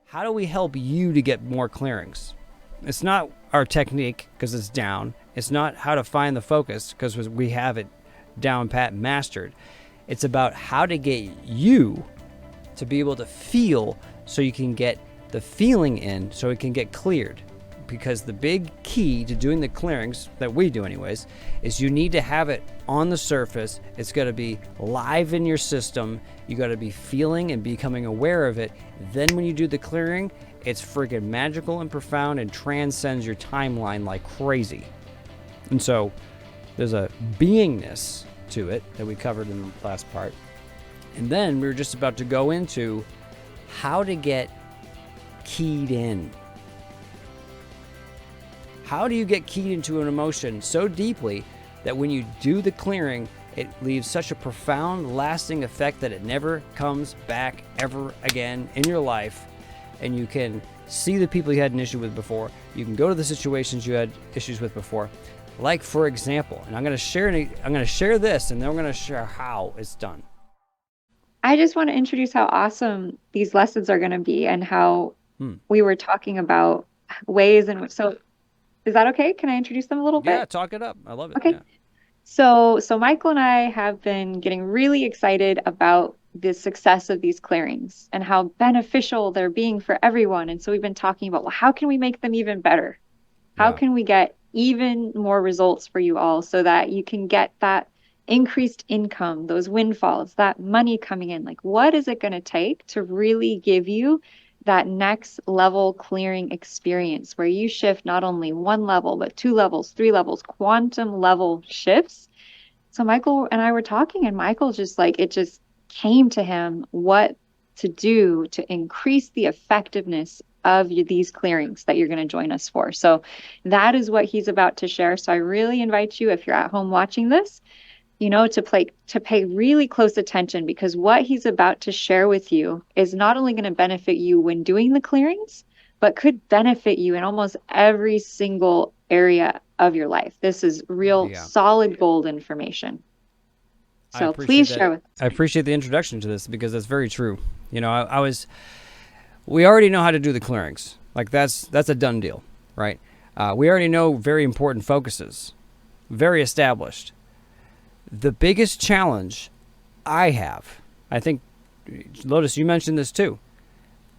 how do we help you to get more clearings? It's not our technique because it's down. It's not how to find the focus because we have it down pat mastered. It's about how to get you to be able to feel so you can get the feeling in so it can get cleared. Because the big key to doing the clearings, that we do anyways, is you need to have it on the surface. It's got to be live in your system. You got to be feeling and becoming aware of it. Then when you do the clearing, it's freaking magical and profound and transcends your timeline like crazy. And so there's a beingness to it that we covered in the last part. And then we were just about to go into how to get keyed in. How do you get keyed into an emotion so deeply that when you do the clearing, it leaves such a profound, lasting effect that it never comes back ever again in your life, and you can see the people you had an issue with before. You can go to the situations you had issues with before. Like, for example, and I'm going to share this, and then we're going to share how it's done. I just want to introduce how awesome these lessons are going to be and how we were talking about ways in which. So, is that okay? Can I introduce them a little bit? Yeah, talk it up. I love it. Okay. Yeah. So Michael and I have been getting really excited about the success of these clearings and how beneficial they're being for everyone. And so we've been talking about, well, how can we make them even better? How can we get even more results for you all so that you can get that increased income, those windfalls, that money coming in? Like, what is it going to take to really give you that next level clearing experience where you shift not only one level, but 2 levels, 3 levels, quantum level shifts? So Michael and I were talking, and Michael just like, it just came to him what to do to increase the effectiveness of these clearings that you're going to join us for. So that is what he's about to share. So I really invite you, if you're at home watching this, to pay really close attention, because what he's about to share with you is not only going to benefit you when doing the clearings, but could benefit you in almost every single area of your life. This is real solid gold information. So please share with us. I appreciate the introduction to this because that's very true. We already know how to do the clearings. Like that's a done deal, right? We already know very important focuses, very established. The biggest challenge I have, I think, Lotus, you mentioned this too,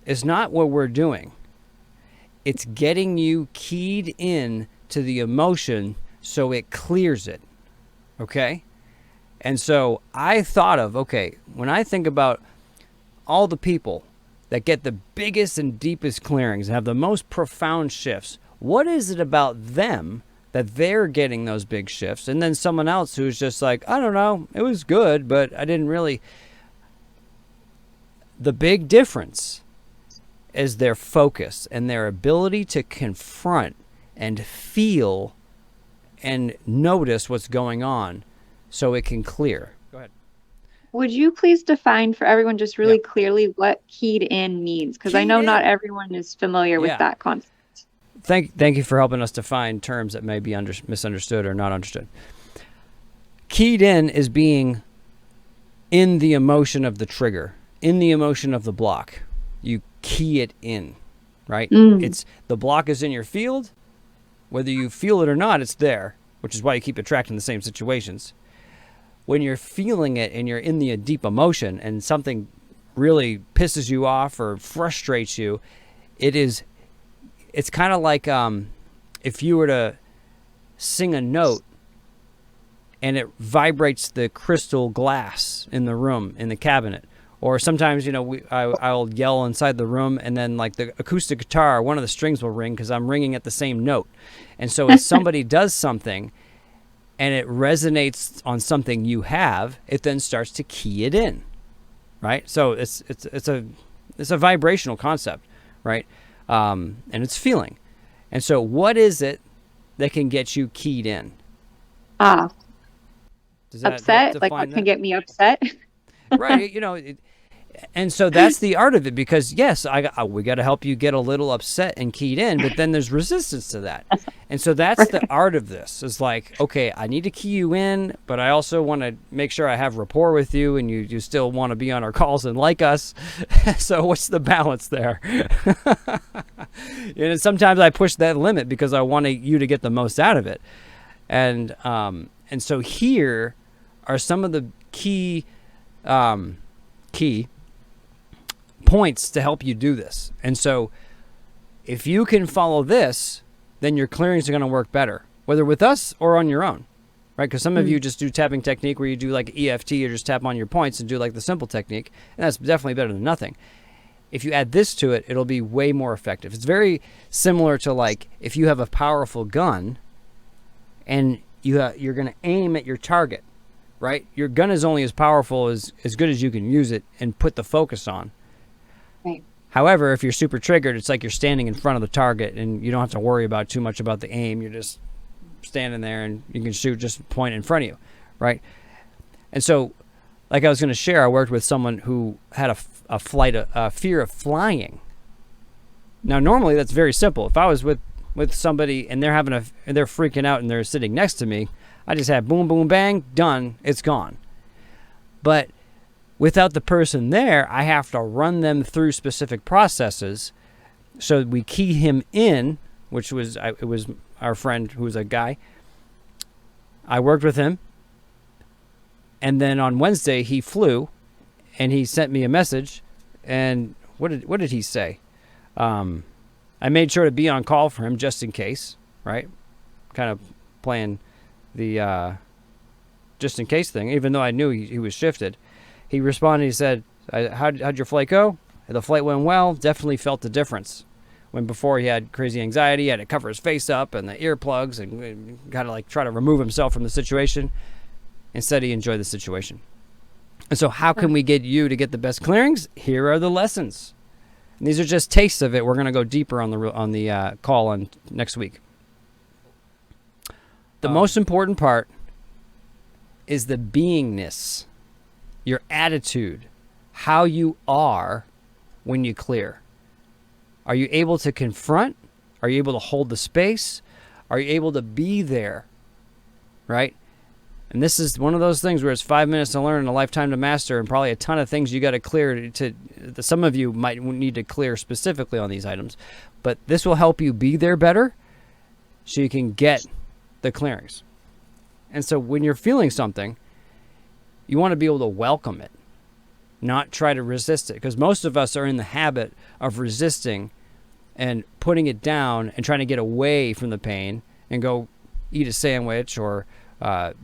is not what we're doing. It's getting you keyed in to the emotion so it clears it, okay? And so I thought of, when I think about all the people that get the biggest and deepest clearings and have the most profound shifts, what is it about them that they're getting those big shifts, and then someone else who's just like, I don't know, it was good, but I didn't really. The big difference is their focus and their ability to confront and feel and notice what's going on so it can clear. Go ahead. Would you please define for everyone just really clearly what keyed in means? Because I know not everyone is familiar with that concept. Thank you for helping us define terms that may be misunderstood or not understood. Keyed in is being in the emotion of the trigger, in the emotion of the block. You key it in, right? It's the block is in your field. Whether you feel it or not, it's there, which is why you keep attracting the same situations. When you're feeling it and you're in the deep emotion and something really pisses you off or frustrates you, it's kind of like if you were to sing a note and it vibrates the crystal glass in the room, in the cabinet. Or sometimes, I'll yell inside the room and then like the acoustic guitar, one of the strings will ring because I'm ringing at the same note. And so if somebody does something and it resonates on something you have, it then starts to key it in, right? So it's a vibrational concept, right? And it's feeling. And so what is it that can get you keyed in? Upset? Like what can get me upset? Right. And so that's the art of it, because yes, we got to help you get a little upset and keyed in, but then there's resistance to that. And so that's the art of this. It's like, okay, I need to key you in, but I also want to make sure I have rapport with you, and you still want to be on our calls and like us. So what's the balance there? And sometimes I push that limit because I want you to get the most out of it. And so here are some of the key points to help you do this. And so if you can follow this, then your clearings are going to work better, whether with us or on your own, right? Because some of you just do tapping technique where you do like EFT or just tap on your points and do like the simple technique, and that's definitely better than nothing. If you add this to it, it'll be way more effective. It's very similar to like if you have a powerful gun and you're going to aim at your target, right? Your gun is only as powerful as good as you can use it and put the focus on. Right. However, if you're super triggered, it's like you're standing in front of the target and you don't have to worry about too much about the aim. You're just standing there and you can shoot just a point in front of you, right? And so, like I was going to share, I worked with someone who had a fear of flying. Now, normally that's very simple. If I was with somebody and they're freaking out and they're sitting next to me, I just have boom, boom, bang, done, it's gone. But without the person there, I have to run them through specific processes. So we key him in, which was it was our friend who was a guy. I worked with him. And then on Wednesday, he flew and he sent me a message. And what did he say? I made sure to be on call for him just in case, right? Kind of playing the just in case thing, even though I knew he was shifted. He responded, he said, how'd your flight go? The flight went well, definitely felt the difference. When before he had crazy anxiety, he had to cover his face up and the earplugs and kind of like try to remove himself from the situation. Instead, he enjoyed the situation. And so how can we get you to get the best clearings? Here are the lessons. And these are just tastes of it. We're going to go deeper on the call on next week. The most important part is the beingness, your attitude, how you are when you clear. Are you able to confront? Are you able to hold the space? Are you able to be there? Right? And this is one of those things where it's 5 minutes to learn and a lifetime to master, and probably a ton of things you got to clear. Some of you might need to clear specifically on these items, but this will help you be there better so you can get the clearings. And so when you're feeling something, you want to be able to welcome it, not try to resist it, because most of us are in the habit of resisting and putting it down and trying to get away from the pain and go eat a sandwich or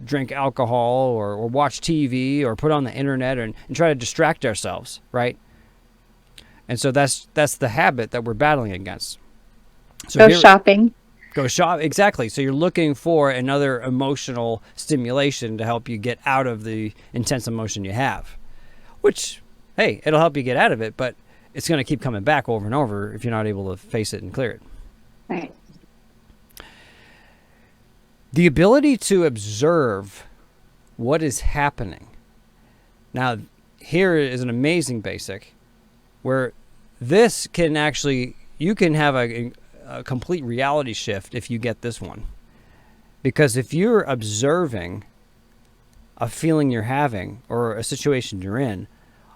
drink alcohol or watch TV or put on the internet and try to distract ourselves, right? And so that's the habit that we're battling against. So shopping. Go shop, exactly. So you're looking for another emotional stimulation to help you get out of the intense emotion you have, which, hey, it'll help you get out of it, but it's going to keep coming back over and over if you're not able to face it and clear it. Right. The ability to observe what is happening. Now, here is an amazing basic where this can actually, you can have a complete reality shift if you get this one. Because if you're observing a feeling you're having or a situation you're in,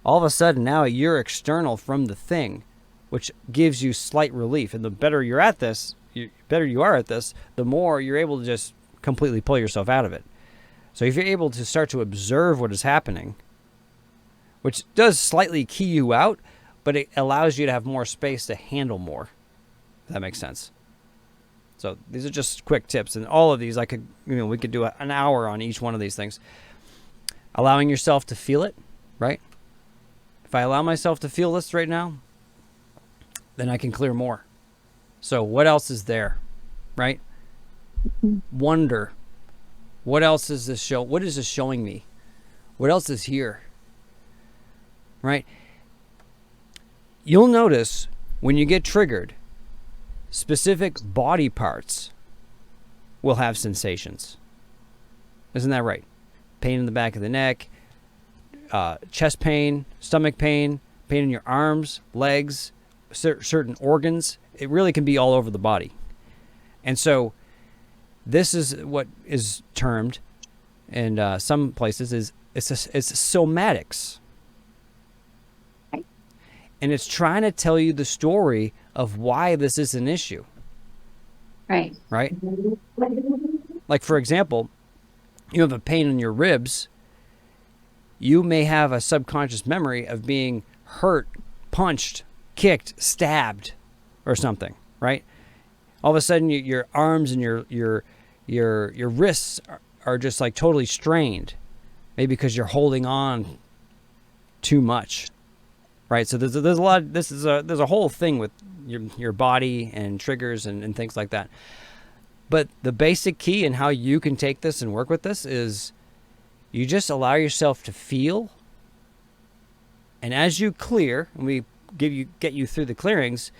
all of a sudden now you're external from the thing, which gives you slight relief. And the better you're at this, the more you're able to just completely pull yourself out of it. So if you're able to start to observe what is happening, which does slightly key you out, but it allows you to have more space to handle more. If that makes sense. So these are just quick tips, and all of these we could do an hour on each one of these things. Allowing yourself to feel it, right? If I allow myself to feel this right now, then I can clear more. So what else is there, right? Wonder. What else is this show? What is this showing me? What else is here? Right? You'll notice when you get triggered, specific body parts will have sensations. Isn't that right? Pain in the back of the neck, chest pain, stomach pain, pain in your arms, legs, certain organs. It really can be all over the body. And so this is what is termed in some places is it's somatics. And it's trying to tell you the story of why this is an issue. Right. Right? Like, for example, you have a pain in your ribs. You may have a subconscious memory of being hurt, punched, kicked, stabbed, or something, right? All of a sudden, your arms and your wrists are just like totally strained, maybe because you're holding on too much, right? So there's a lot. There's a whole thing with your body and triggers and things like that. But the basic key in how you can take this and work with this is you just allow yourself to feel. And as you clear, and we get you through the clearings,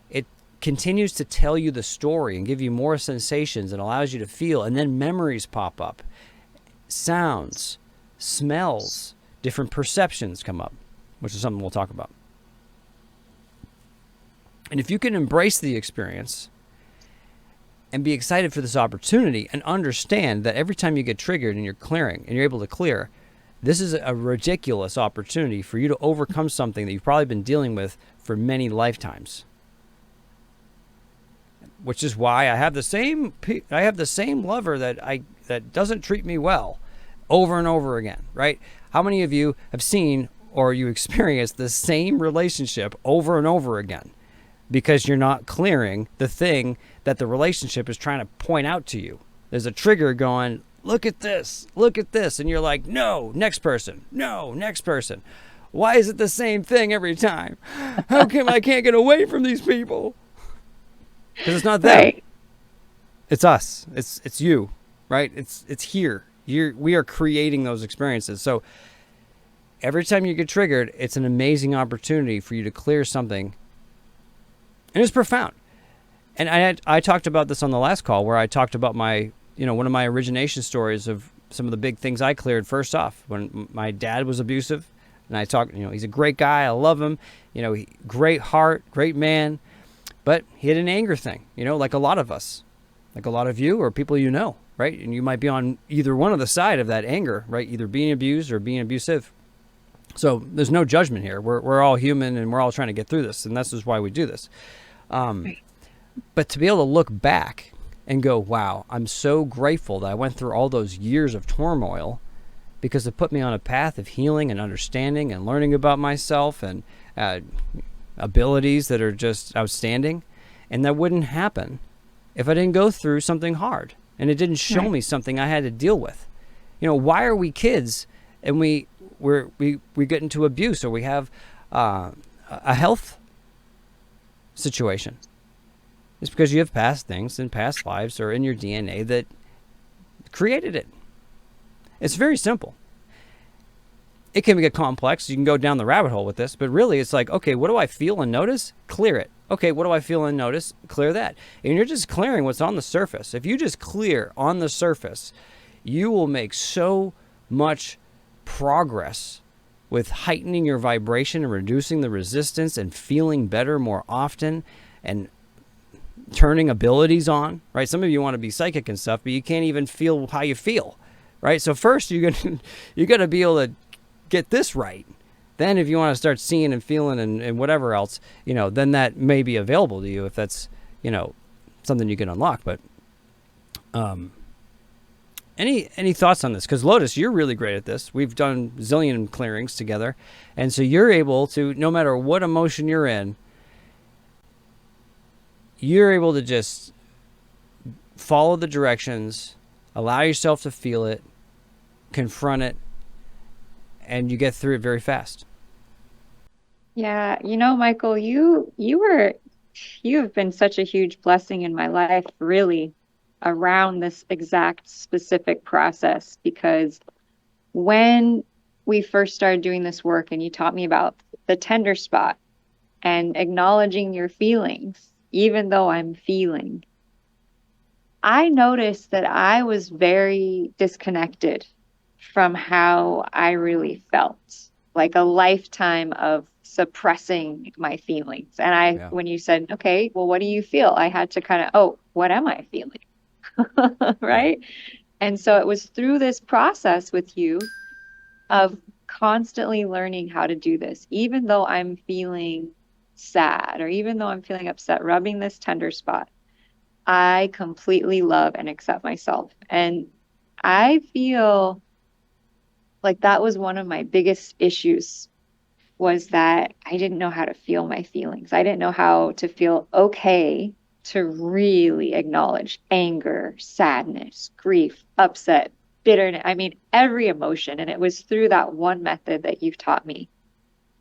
it continues to tell you the story and give you more sensations and allows you to feel. And then memories pop up. Sounds, smells, different perceptions come up, which is something we'll talk about. And if you can embrace the experience and be excited for this opportunity and understand that every time you get triggered and you're clearing and you're able to clear, this is a ridiculous opportunity for you to overcome something that you've probably been dealing with for many lifetimes. Which is why I have the same lover that doesn't treat me well over and over again, right? How many of you have seen or you experience the same relationship over and over again? Because you're not clearing the thing that the relationship is trying to point out to you. There's a trigger going, look at this, and you're like, no, next person, no, next person. Why is it the same thing every time? How come I can't get away from these people? Because it's not them. Right. It's us. It's you, right? It's here. We are creating those experiences. So every time you get triggered, it's an amazing opportunity for you to clear something. And it's profound. And I talked about this on the last call where I talked about my, one of my origination stories of some of the big things I cleared first off when my dad was abusive. And I talked, he's a great guy. I love him. Great heart, great man. But he had an anger thing, like a lot of us, like a lot of you or people right? And you might be on either one of the side of that anger, right? Either being abused or being abusive. So there's no judgment here. We're all human and we're all trying to get through this. And this is why we do this. But to be able to look back and go, wow, I'm so grateful that I went through all those years of turmoil because it put me on a path of healing and understanding and learning about myself and abilities that are just outstanding. And that wouldn't happen if I didn't go through something hard and it didn't show me something I had to deal with. Why are we kids and we get into abuse or we have a health situation? It's because you have past things in past lives or in your DNA that created it. It's very simple. It can get complex. You can go down the rabbit hole with this, but really it's like, okay, what do I feel and notice? Clear it. Okay, what do I feel and notice? Clear that. And you're just clearing what's on the surface. If you just clear on the surface, you will make so much progress with heightening your vibration and reducing the resistance and feeling better more often and turning abilities on, right? Some of you want to be psychic and stuff, but you can't even feel how you feel, right? So first you got to be able to get this right. Then if you want to start seeing and feeling and whatever else, then that may be available to you if that's, something you can unlock. But any thoughts on this? Because Lotus, you're really great at this. We've done zillion clearings together. And so you're able to, no matter what emotion you're in, you're able to just follow the directions, allow yourself to feel it, confront it, and you get through it very fast. Yeah, Michael, you have been such a huge blessing in my life, really, around this exact specific process, because when we first started doing this work and you taught me about the tender spot and acknowledging your feelings, even though I'm feeling, I noticed that I was very disconnected from how I really felt, like a lifetime of suppressing my feelings. And Yeah. when you said, okay, well, what do you feel? I had to kind of, oh, what am I feeling? Yeah. Right. And so it was through this process with you of constantly learning how to do this, even though I'm feeling sad or even though I'm feeling upset, rubbing this tender spot. I completely love and accept myself. And I feel like that was one of my biggest issues was that I didn't know how to feel my feelings. I didn't know how to feel okay to really acknowledge anger, sadness, grief, upset, bitterness. I mean, every emotion. And it was through that one method that you've taught me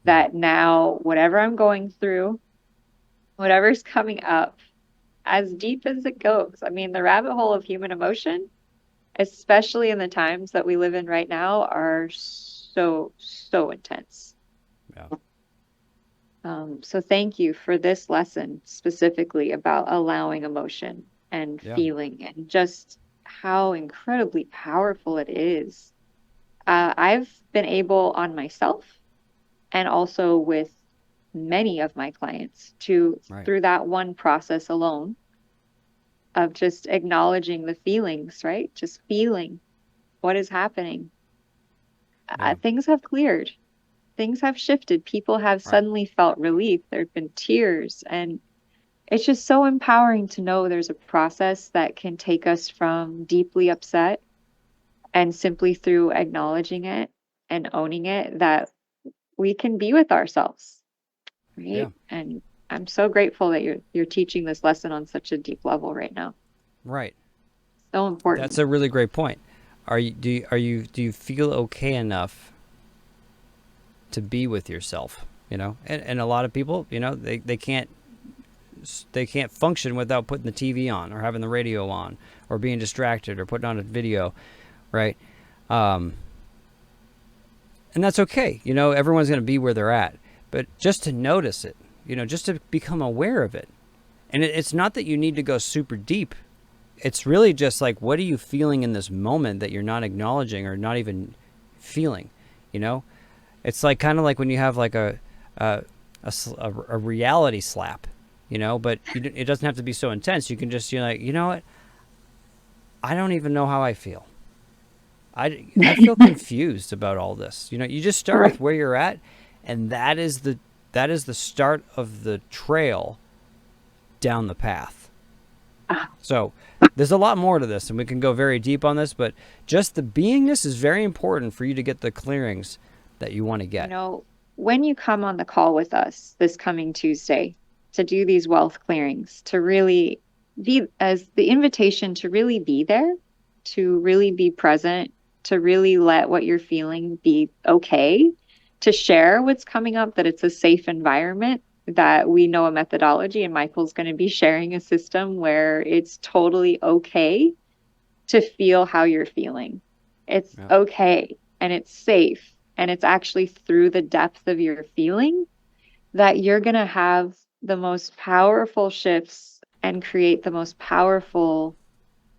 Yeah. that now, whatever I'm going through, whatever's coming up, as deep as it goes, I mean, the rabbit hole of human emotion, especially in the times that we live in right now, are so, so intense. Yeah. So thank you for this lesson specifically about allowing emotion and Yeah. feeling and just how incredibly powerful it is. I've been able on myself and also with many of my clients to, Right. through that one process alone of just acknowledging the feelings, right? Just feeling what is happening. Yeah. Things have cleared. Things have shifted. People have Right. suddenly felt relief. There have been tears. And it's just so empowering to know there's a process that can take us from deeply upset and simply through acknowledging it and owning it, that we can be with ourselves, Yeah. right? And I'm so grateful that you're teaching this lesson on such a deep level right now. Right. So That's important. a really great point. Do you feel okay enough to be with yourself? And a lot of people, they can't function without putting the TV on or having the radio on or being distracted or putting on a video, right? Um, and that's okay. Everyone's going to be where they're at, but just to notice it, just to become aware of it. And it's not that you need to go super deep. It's really just like, what are you feeling in this moment that you're not acknowledging or not even feeling? It's like kind of like when you have like a reality slap, but it doesn't have to be so intense. You can just, like, you know what? I don't even know how I feel. I feel confused about all this. You just start with Right. where you're at, and that is the start of the trail down the path. Ah, So there's a lot more to this, and we can go very deep on this, but just the beingness is very important for you to get the clearings that you want to you get. know, when you come on the call with us this coming Tuesday to do these wealth clearings, to really be as the invitation to really be there, to really be present, to really let what you're feeling be okay, to share what's coming up, that it's a safe environment, that we know a methodology, and Michael's going to be sharing a system where it's totally okay to feel how you're feeling. It's Yeah. okay and it's safe. And it's actually through the depth of your feeling that you're going to have the most powerful shifts and create the most powerful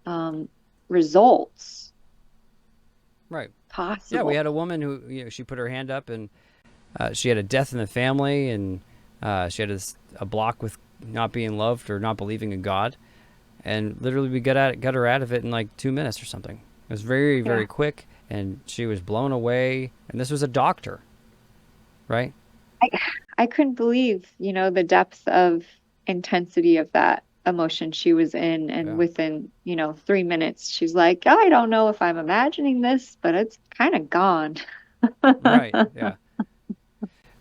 um, results Right. Yeah, we possible. had a woman who, she put her hand up, and she had a death in the family, and she had a block with not being loved or not believing in God, and literally we got her out of it in like 2 minutes or something. It was very, very Yeah. quick, and she was blown away. And this was a doctor, right? I, I couldn't believe, the depth of intensity of that emotion she was in. And Yeah. within, 3 minutes, she's like, I don't know if I'm imagining this, but it's kind of gone. Right. Yeah.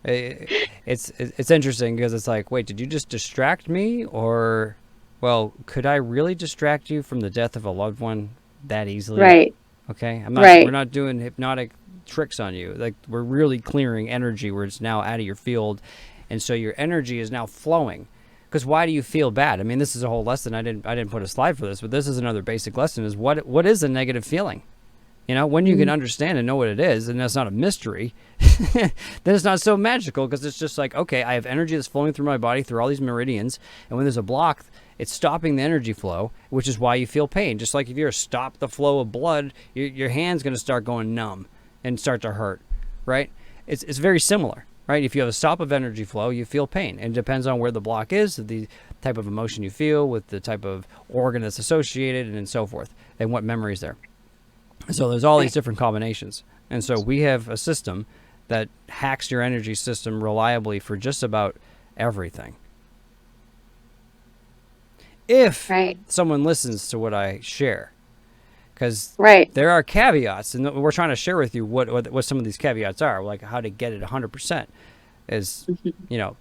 It's interesting because it's like, wait, did you just distract me, or, well, could I really distract you from the death of a loved one that easily? Right, Okay, we're right. not doing hypnotic tricks on you. Like, we're really clearing energy where it's now out of your field, and so your energy is now flowing. Because why do you feel bad? I mean, this is a whole lesson. I didn't put a slide for this, but this is another basic lesson: is what is a negative feeling? When you can Mm, understand and know what it is, and that's not a mystery, then it's not so magical, because it's just like, okay, I have energy that's flowing through my body through all these meridians, and when there's a block, it's stopping the energy flow, which is why you feel pain. Just like if you're stop the flow of blood, your hand's going to start going numb and start to hurt, right? It's very similar, right? If you have a stop of energy flow, you feel pain. And it depends on where the block is, the type of emotion you feel, with the type of organ that's associated, and so forth, and what memories there. So there's all these different combinations. And so we have a system that hacks your energy system reliably for just about everything. If someone listens to what I share. Because there are caveats, and we're trying to share with you what some of these caveats are, like how to get it 100%. Is, you know,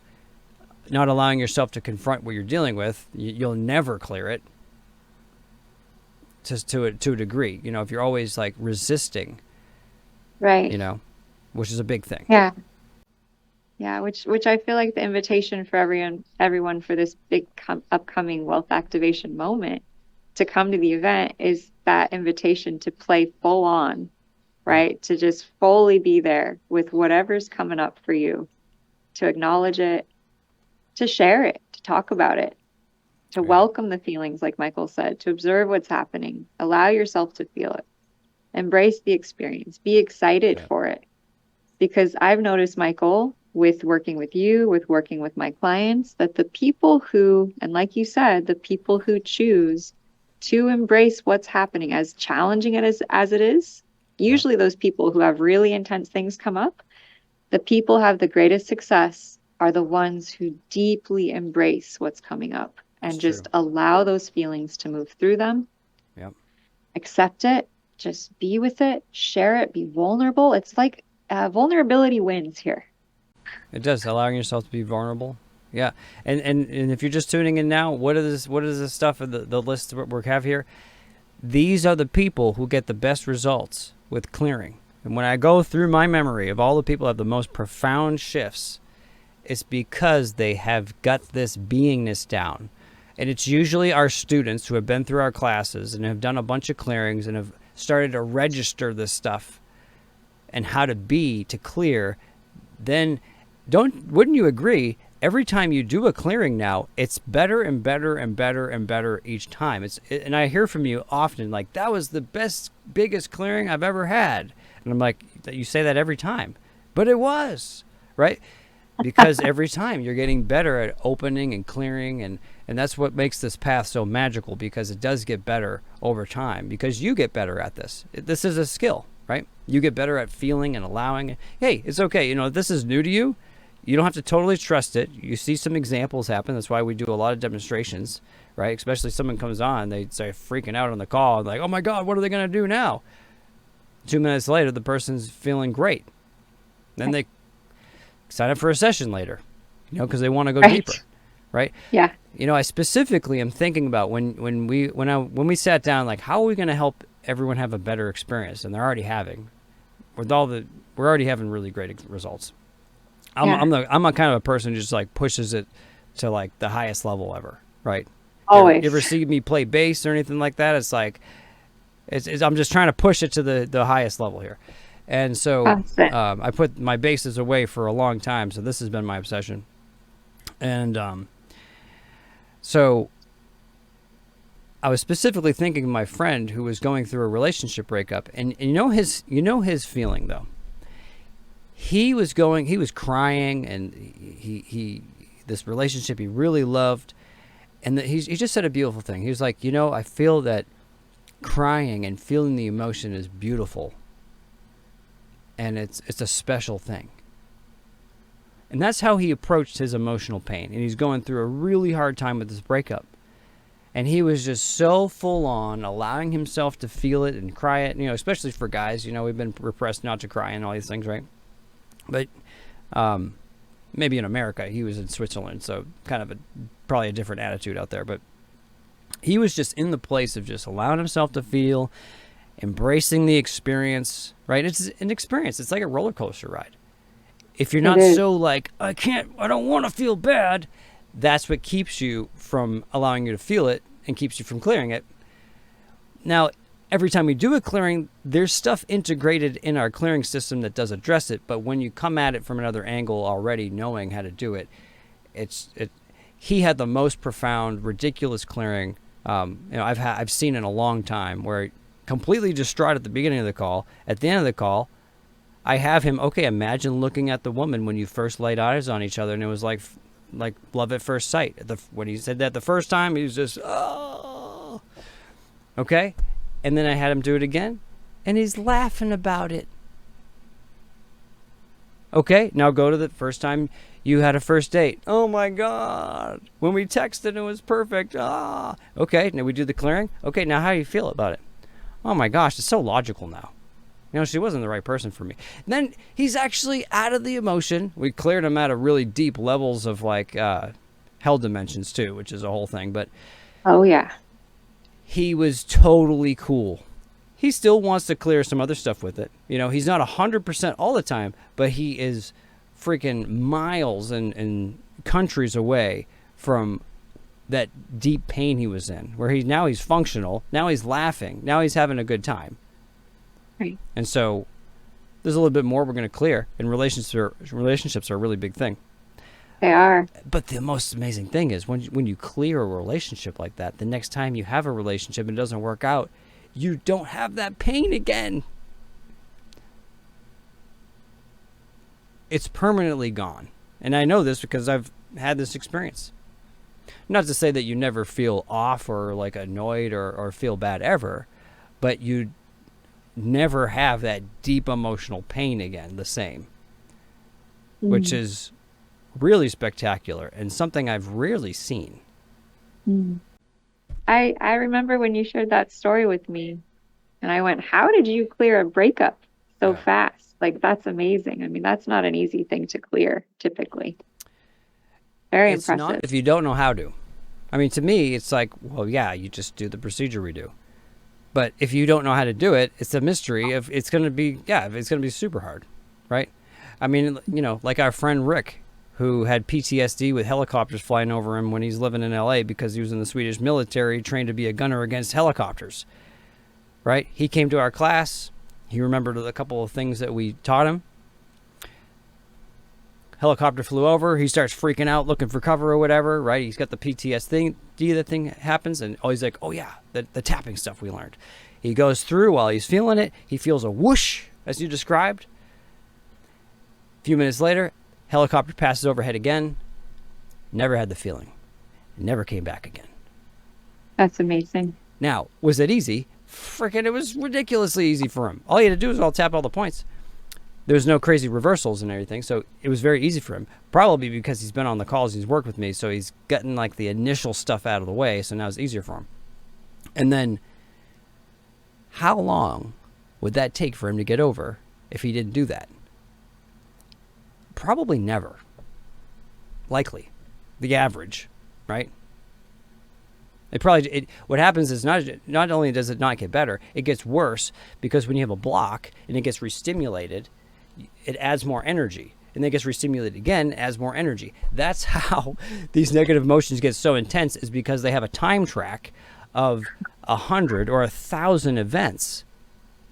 not allowing yourself to confront what you're dealing with. You'll never clear it. Just to a degree, you know, if you're always like resisting, you know, which is a big thing. Yeah, which I feel like the invitation for everyone for this big upcoming wealth activation moment to come to the event is that invitation to play full on, right? To just fully be there with whatever's coming up for you, to acknowledge it, to share it, to talk about it, to welcome the feelings, like Michael said, to observe what's happening, allow yourself to feel it, embrace the experience, be excited for it. Because I've noticed, Michael, with working with you, with working with my clients, that the people who, and like you said, the people who choose to embrace what's happening, as challenging it as it is, usually those people who have really intense things come up, the people who have the greatest success are the ones who deeply embrace what's coming up and just allow those feelings to move through them. Accept it, just be with it, share it, be vulnerable. It's like vulnerability wins here. It does, allowing yourself to be vulnerable. Yeah, and if you're just tuning in now, what is the stuff of the list that we have here? These are the people who get the best results with clearing. And when I go through my memory of all the people who have the most profound shifts, it's because they have got this beingness down. And it's usually our students who have been through our classes and have done a bunch of clearings and have started to register this stuff and how to be to clear. Then wouldn't you agree, every time you do a clearing now, it's better and better and better and better each time. And I hear from you often, like, that was the biggest clearing I've ever had. And I'm like, you say that every time. But it was, right? Because every time you're getting better at opening and clearing, and that's what makes this path so magical, because it does get better over time, because you get better at this. This is a skill, right? You get better at feeling and allowing. Hey, it's okay. You know, if this is new to you, you don't have to totally trust it. You see some examples happen. That's why we do a lot of demonstrations, right? Especially if someone comes on, they start freaking out on the call, like, oh my God, what are they going to do now? 2 minutes later, the person's feeling great. Then they sign up for a session later, you know, because they want to go deeper, right? Yeah. You know, I specifically am thinking about when we sat down, like, how are we going to help everyone have a better experience? And they're already having, we're already having really great results. I'm a kind of a person who just like pushes it to like the highest level ever, right? Always. You ever see me play bass or anything like that? It's like, I'm just trying to push it to the highest level here. And so I put my basses away for a long time, so this has been my obsession. And so I was specifically thinking of my friend who was going through a relationship breakup, and you know his feeling though. He was crying, and he this relationship he really loved, and he just said a beautiful thing. He was like, you know, I feel that crying and feeling the emotion is beautiful, and it's a special thing. And that's how he approached his emotional pain. And he's going through a really hard time with this breakup. And he was just so full on, allowing himself to feel it and cry it, you know, especially for guys. You know, we've been repressed not to cry and all these things, right? But maybe in America, he was in Switzerland, so kind of probably a different attitude out there. But he was just in the place of just allowing himself to feel, embracing the experience, right? It's an experience. It's like a roller coaster ride. If you're not so like, I don't want to feel bad, that's what keeps you from allowing you to feel it and keeps you from clearing it. Now, every time we do a clearing, there's stuff integrated in our clearing system that does address it. But when you come at it from another angle, already knowing how to do it, he had the most profound, ridiculous clearing. I've seen in a long time, where completely distraught at the beginning of the call. At the end of the call, I have him, okay, imagine looking at the woman when you first laid eyes on each other, and it was like love at first sight. When he said that the first time, he was just, oh. Okay? And then I had him do it again, and he's laughing about it. Okay, now go to the first time you had a first date. Oh my God. When we texted, it was perfect. Ah. Okay, now we do the clearing. Okay, now how do you feel about it? Oh my gosh, it's so logical now. You know, she wasn't the right person for me. And then he's actually out of the emotion. We cleared him out of really deep levels of like hell dimensions too, which is a whole thing. But Oh, yeah. he was totally cool. He still wants to clear some other stuff with it. You know, he's not 100% all the time, but he is freaking miles and countries away from that deep pain he was in, where now he's functional, now he's laughing, now he's having a good time. Right. And so there's a little bit more we're going to clear, and relationships are a really big thing. They are. But the most amazing thing is when you clear a relationship like that, the next time you have a relationship and it doesn't work out, you don't have that pain again. It's permanently gone. And I know this because I've had this experience. Not to say that you never feel off or like annoyed or feel bad ever, but you never have that deep emotional pain again the same, which is really spectacular and something I've rarely seen. I remember when you shared that story with me, and I went, how did you clear a breakup so fast? Like, that's amazing. I mean, that's not an easy thing to clear typically. Very It's impressive. not if you don't know how to. I mean, to me, it's like, well, yeah, you just do the procedure we do. But if you don't know how to do it, it's a mystery. If it's going to be, it's going to be super hard, right? I mean, you know, like our friend Rick, who had PTSD with helicopters flying over him when he's living in LA because he was in the Swedish military trained to be a gunner against helicopters, right? He came to our class. He remembered a couple of things that we taught him. Helicopter flew over. He starts freaking out, looking for cover or whatever, right? He's got the PTSD that thing happens, and he's like, oh yeah, the tapping stuff we learned. He goes through while he's feeling it. He feels a whoosh, as you described. A few minutes later, helicopter passes overhead again. Never had the feeling. Never came back again. That's amazing. Now, was it easy? Freaking, it was ridiculously easy for him. All he had to do was tap all the points. There was no crazy reversals and everything, so it was very easy for him. Probably because he's been on the calls, he's worked with me, so he's gotten like the initial stuff out of the way, so now it's easier for him. And then, how long would that take for him to get over if he didn't do that? Probably never. Likely. The average, right? What happens is not only does it not get better, it gets worse because when you have a block and it gets restimulated, it adds more energy. And then it gets restimulated again, adds more energy. That's how these negative emotions get so intense, is because they have a time track of 100 or 1,000 events.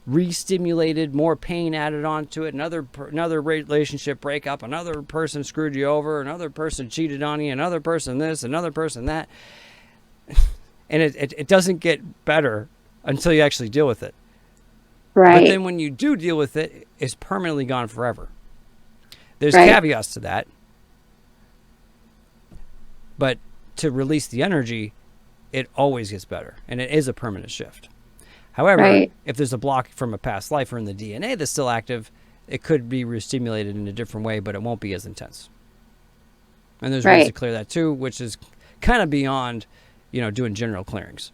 Re-stimulated, more pain added onto it, another relationship breakup, another person screwed you over, another person cheated on you, another person this, another person that. And it doesn't get better until you actually deal with it. Right. But then when you do deal with it, it's permanently gone forever. There's caveats to that. But to release the energy, it always gets better. And it is a permanent shift. However, if there's a block from a past life or in the DNA that's still active, it could be re-stimulated in a different way, but it won't be as intense. And there's ways to clear that too, which is kind of beyond, doing general clearings.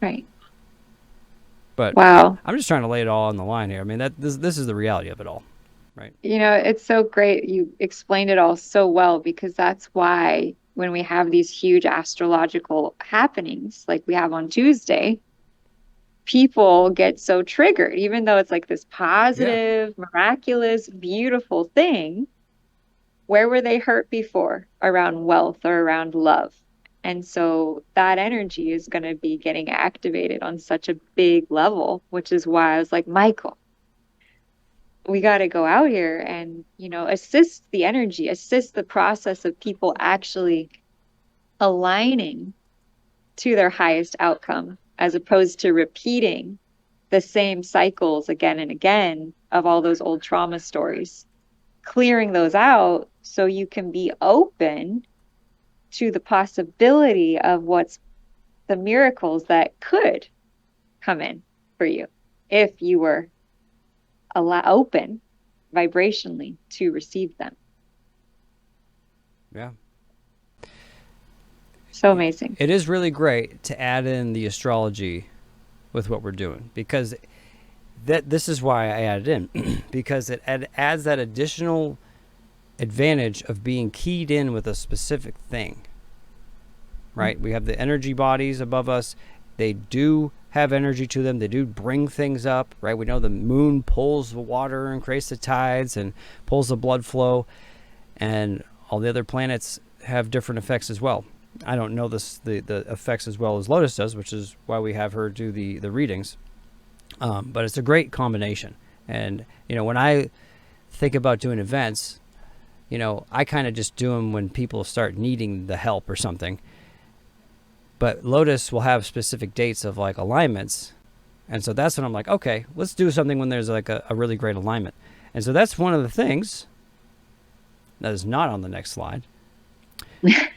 Right. But wow. I'm just trying to lay it all on the line here. I mean, this is the reality of it all, right? It's so great. You explained it all so well, because that's why when we have these huge astrological happenings like we have on Tuesday, people get so triggered, even though it's like this positive, miraculous, beautiful thing. Where were they hurt before? Around wealth or around love. And so that energy is going to be getting activated on such a big level, which is why I was like, Michael, we got to go out here and, assist the energy, assist the process of people actually aligning to their highest outcome, as opposed to repeating the same cycles again and again of all those old trauma stories, clearing those out so you can be open to the possibility of what's the miracles that could come in for you if you were open vibrationally to receive them. Yeah. So amazing. It is really great to add in the astrology with what we're doing, because this is why I added in because it adds that additional advantage of being keyed in with a specific thing. Right? We have the energy bodies above us. They do have energy to them. They do bring things up, right? We know the moon pulls the water and creates the tides and pulls the blood flow, and all the other planets have different effects as well. I don't know the effects as well as Lotus does, which is why we have her do the readings. But it's a great combination. And, when I think about doing events, I kind of just do them when people start needing the help or something. But Lotus will have specific dates of like alignments. And so that's when I'm like, okay, let's do something when there's like a really great alignment. And so that's one of the things that is not on the next slide,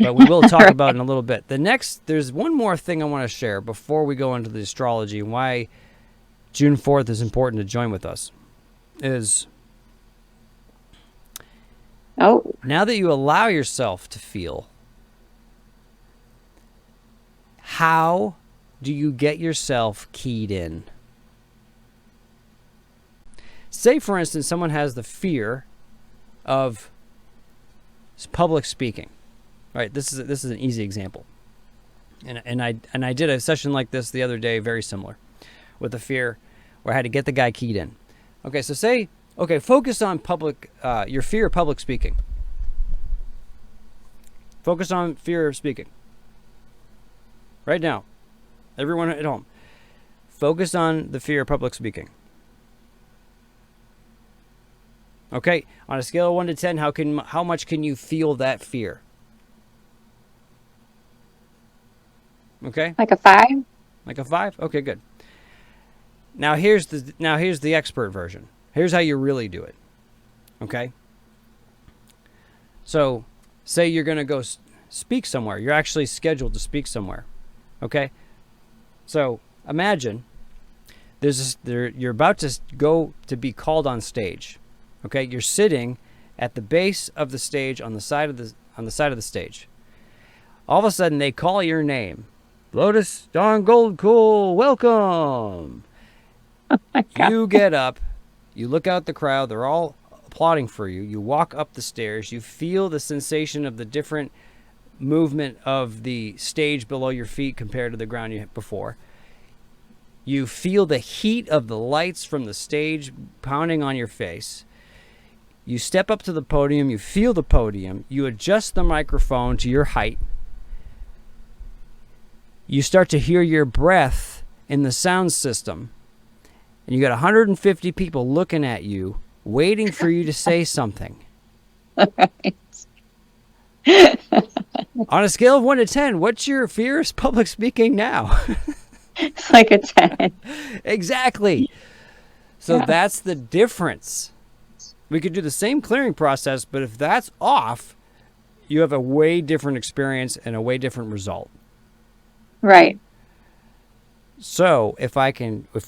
but we will talk about in a little bit. There's one more thing I want to share before we go into the astrology and why June 4th is important to join with us is now that you allow yourself to feel, how do you get yourself keyed in? Say, for instance, someone has the fear of public speaking. Right? This is an easy example. And I did a session like this the other day, very similar, with the fear where I had to get the guy keyed in. Okay, so focus on your fear of public speaking. Focus on fear of speaking. Right now, everyone at home, focus on the fear of public speaking. Okay, on a scale of 1 to 10, how much can you feel that fear? Okay. Like a 5? Like a 5? Okay, good. Now here's the expert version. Here's how you really do it. Okay. So, say you're going to go speak somewhere. You're actually scheduled to speak somewhere. Okay. So imagine you're about to go to be called on stage. Okay. You're sitting at the base of the stage on the side of the stage. All of a sudden they call your name. Lotus Dawn Goldcool, welcome. Oh my God. You get up, you look out the crowd, they're all applauding for you. You walk up the stairs, you feel the sensation of the different movement of the stage below your feet compared to the ground you hit before. You feel the heat of the lights from the stage pounding on your face. You step up to the podium, you feel the podium, you adjust the microphone to your height. You start to hear your breath in the sound system. And you got 150 people looking at you, waiting for you to say something. Right. On a scale of 1 to 10, what's your fear of public speaking now? It's like a 10. Exactly. So that's the difference. We could do the same clearing process, but if that's off, you have a way different experience and a way different result. Right. So if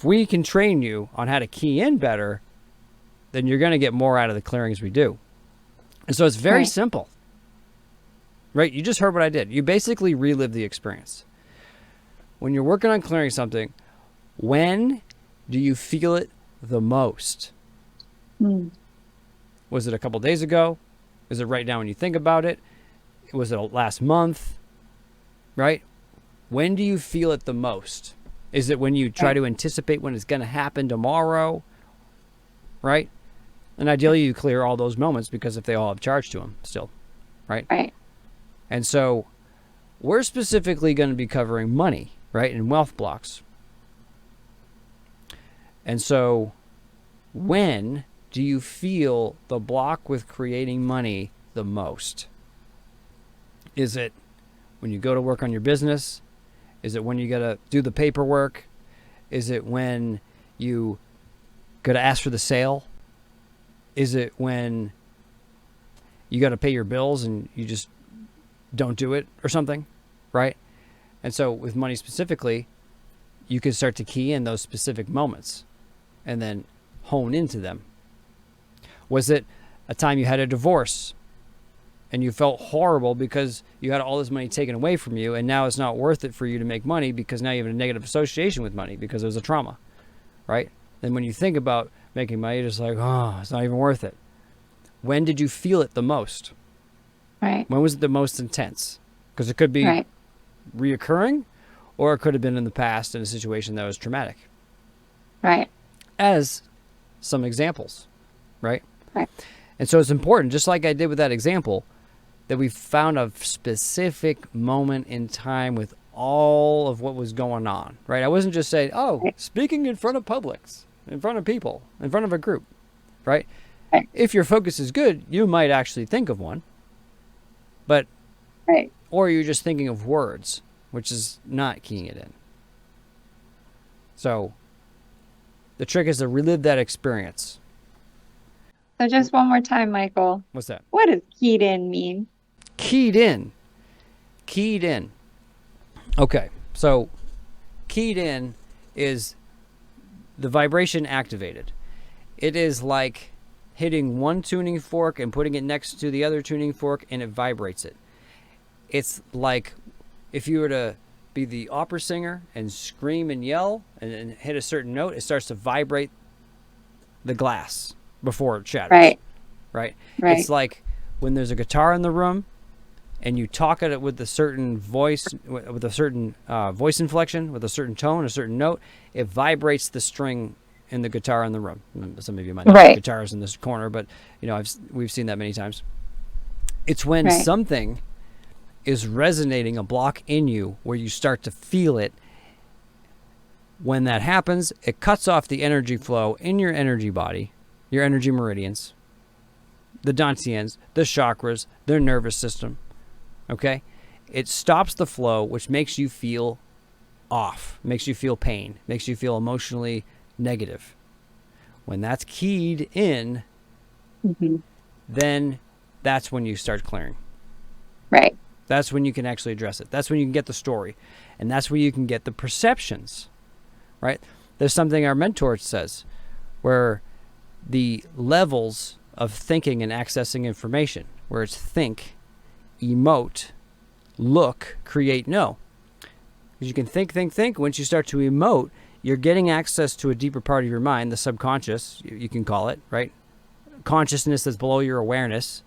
we can train you on how to key in better, then you're going to get more out of the clearings we do. And so it's very simple. Right? You just heard what I did. You basically relive the experience. When you're working on clearing something, when do you feel it the most? Was it a couple days ago? Is it right now when you think about it? Was it last month? Right? When do you feel it the most? Is it when you try to anticipate when it's going to happen tomorrow? Right? And ideally you clear all those moments, because if they all have charge to them still. Right? Right. And so we're specifically going to be covering money, right? And wealth blocks. And so when do you feel the block with creating money the most? Is it when you go to work on your business? Is it when you got to do the paperwork? Is it when you got to ask for the sale? Is it when you got to pay your bills and you just don't do it or something, right? And so with money specifically, you can start to key in those specific moments and then hone into them. Was it a time you had a divorce and you felt horrible because you had all this money taken away from you, and now it's not worth it for you to make money because now you have a negative association with money because it was a trauma, right? Then when you think about making money, you're just like, oh, it's not even worth it. When did you feel it the most? Right. When was it the most intense? Because it could be reoccurring, or it could have been in the past in a situation that was traumatic. Right. As some examples, right? Right. And so it's important, just like I did with that example, that we found a specific moment in time with all of what was going on, right? I wasn't just saying, speaking in front of publics, in front of people, in front of a group, right? If your focus is good, you might actually think of one, but, or you're just thinking of words, which is not keying it in. So the trick is to relive that experience. So just one more time, Michael. What's that? What does keyed in mean? Keyed in. Keyed in. Okay, so keyed in is the vibration activated. It is like hitting one tuning fork and putting it next to the other tuning fork, and it vibrates it. It's like if you were to be the opera singer and scream and yell and hit a certain note, it starts to vibrate the glass before it shatters. Right. It's like when there's a guitar in the room and you talk at it with a certain voice, with a certain voice inflection, with a certain tone, a certain note, it vibrates the string in the guitar in the room. Some of you might know guitars in this corner, but we've seen that many times. It's when something is resonating a block in you where you start to feel it. When that happens, it cuts off the energy flow in your energy body, your energy meridians, the dantians, the chakras, their nervous system. Okay? It stops the flow, which makes you feel off, makes you feel pain, makes you feel emotionally negative. When that's keyed in, then that's when you start clearing. Right. That's when you can actually address it. That's when you can get the story. And that's where you can get the perceptions. Right? There's something our mentor says where the levels of thinking and accessing information, where it's think, emote, look, create, know. Because you can think. Once you start to emote, you're getting access to a deeper part of your mind, the subconscious, you can call it, right? Consciousness that's below your awareness.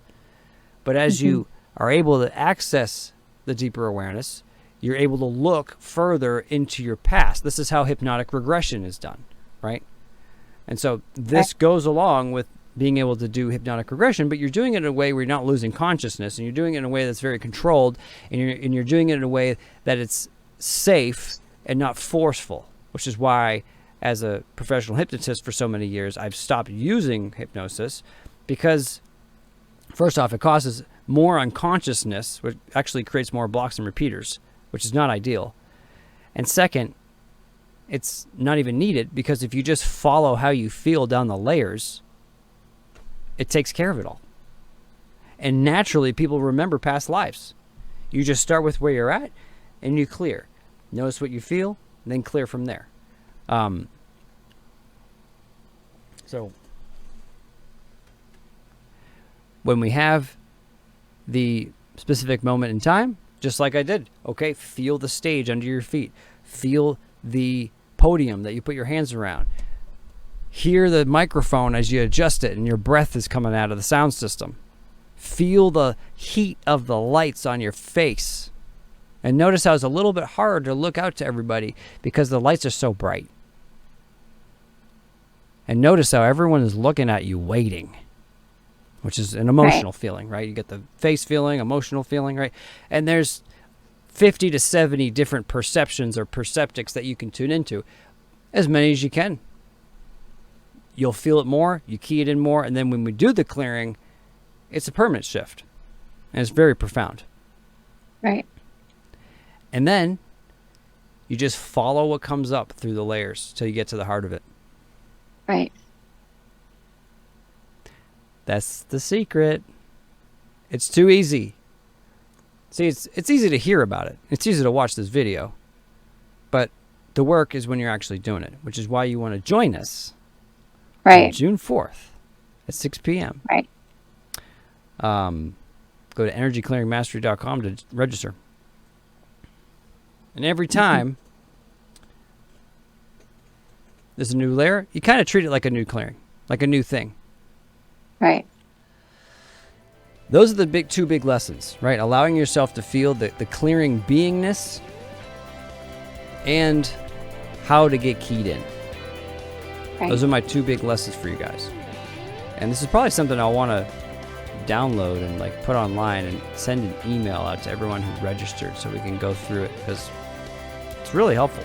But as you are able to access the deeper awareness, you're able to look further into your past. This is how hypnotic regression is done, right? And so this goes along with being able to do hypnotic regression, but you're doing it in a way where you're not losing consciousness, and you're doing it in a way that's very controlled, and you're doing it in a way that it's safe and not forceful, which is why, as a professional hypnotist for so many years, I've stopped using hypnosis because, first off, it causes more unconsciousness, which actually creates more blocks and repeaters, which is not ideal. And second, it's not even needed because if you just follow how you feel down the layers, it takes care of it all. And naturally, people remember past lives. You just start with where you're at and you clear. Notice what you feel, then clear from there. So when we have the specific moment in time, just like I did, okay, feel the stage under your feet. Feel the podium that you put your hands around. Hear the microphone as you adjust it and your breath is coming out of the sound system. Feel the heat of the lights on your face. And notice how it's a little bit harder to look out to everybody because the lights are so bright. And notice how everyone is looking at you waiting, which is an emotional feeling, right? You get the face feeling, emotional feeling, right? And there's 50 to 70 different perceptions or perceptics that you can tune into, as many as you can. You'll feel it more, you key it in more, and then when we do the clearing, it's a permanent shift. And it's very profound. Right. And then you just follow what comes up through the layers till you get to the heart of it. Right. That's the secret. It's too easy. See, it's easy to hear about it. It's easy to watch this video. But the work is when you're actually doing it, which is why you want to join us on Right. June 4th at 6 p.m. Right. Go to energyclearingmastery.com to register. And every time there's a new layer, you kind of treat it like a new clearing, like a new thing. Right. Those are the two big lessons, right? Allowing yourself to feel the clearing beingness and how to get keyed in. Right. Those are my two big lessons for you guys. And this is probably something I'll want to download and like put online and send an email out to everyone who registered so we can go through it, because it's really helpful.